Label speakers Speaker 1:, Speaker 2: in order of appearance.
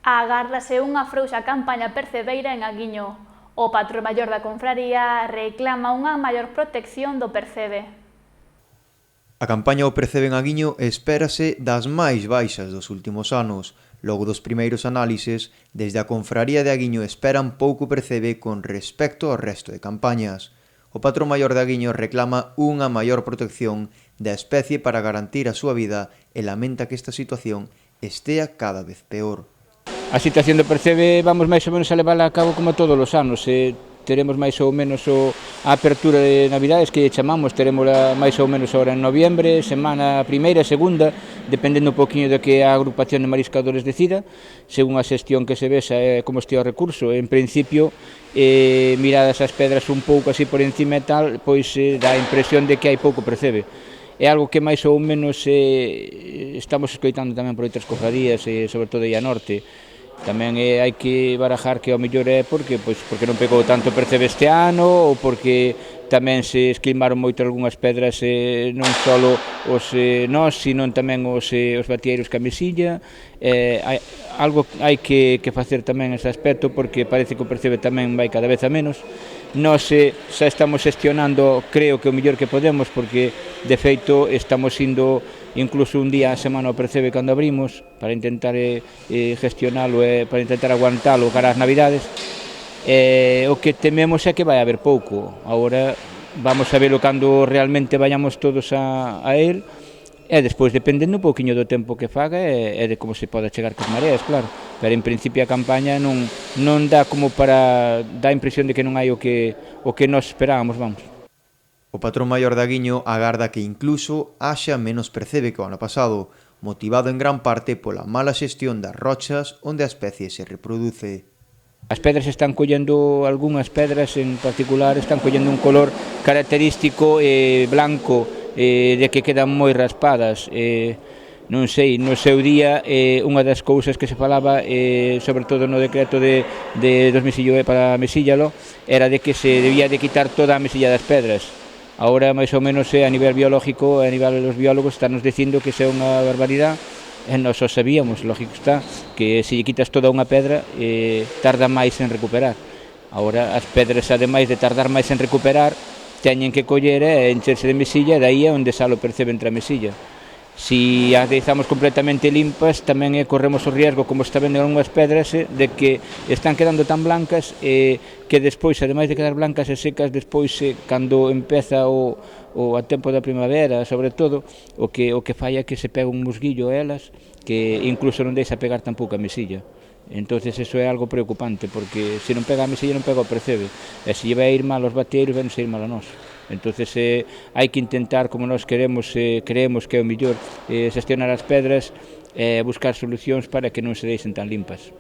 Speaker 1: Agárdase unha frouxa campaña percebeira en Aguiño. O patrón maior da confraría reclama unha maior protección do percebe.
Speaker 2: A campaña ao percebe en Aguiño espérase das máis baixas dos últimos anos. Logo dos primeiros análises, desde a confraría de Aguiño esperan pouco percebe con respecto ao resto de campañas. O patrón maior de Aguiño reclama unha maior protección da especie para garantir a súa vida e lamenta que esta situación estea cada vez peor.
Speaker 3: A situación do percebe vamos máis ou menos a levála a cabo como todos os anos. Teremos máis ou menos a apertura de Navidades, que chamamos, teremos máis ou menos ahora en noviembre, semana primeira, segunda, dependendo un poquinho do que a agrupación de mariscadores decida, según a xestión que se vexa como estea o recurso. En principio, miradas as pedras un pouco así por encima e tal, pois dá a impresión de que hai pouco percebe. É algo que máis ou menos estamos escoitando tamén por outras cofradías, sobre todo aí a norte. Tamén hai que barajar que ao mellor é porque non pegou tanto percebe este ano, ou porque tamén se esquilmaron moito algunhas pedras, non só os nós, sino tamén os batieiros que a mesilla. Algo hai que facer tamén nese aspecto, porque parece que o percebe tamén vai cada vez a menos. Nós xa estamos xestionando, creo que o mellor que podemos, porque de feito estamos indo incluso un día a semana ao percebe cando abrimos, para intentar gestionalo e para intentar aguantalo cara ás Navidades. O que tememos é que vai haber pouco. Agora vamos a velo cando realmente vayamos todos a él, e despois dependendo un pouquiño do tempo que faga e de como se poda chegar cas mareas, claro. Pero en principio a campaña non dá como para dar a impresión de que non hai o que nós esperábamos, vamos.
Speaker 2: O patrón maior de Aguiño agarda que incluso haxa menos percebe que o ano pasado, motivado en gran parte pola mala xestión das rochas onde a especie se reproduce.
Speaker 3: As pedras están collendo, algunhas pedras en particular, están collendo un color característico blanco, de que quedan moi raspadas. Non sei, no seu día, unha das cousas que se falaba, sobre todo no decreto dos mesillos para mesíllalo, era de que se debía de quitar toda a mesilla das pedras. Agora, máis ou menos, a nivel biológico, a nivel dos biólogos, están nos dicindo que é unha barbaridade, e nós o sabíamos, lógico está, que se lle quitas toda unha pedra, tarda máis en recuperar. Agora, as pedras, ademais de tardar máis en recuperar, teñen que coller e encherse de mesilla, e daí é onde sale o percebe entre a mesilla. Si as deixamos completamente limpas, tamén corremos o riesgo, como está vendo algunhas pedras, de que están quedando tan blancas que despois, ademais de quedar blancas e secas, despois, cando empeza o a tempo da primavera, sobre todo, o que fai é que se pega un musguillo a elas, que incluso non deixa pegar tampouco a mesilla. Entonces eso é algo preocupante, porque se non pega a mesilla non pega o percebe, e se lle vai ir mal aos bateiros, vai nos ir mal a nós. Entonces hai que intentar, como nós creemos que é o mellor, xestionar as pedras e buscar solucións para que non se deixen tan limpas.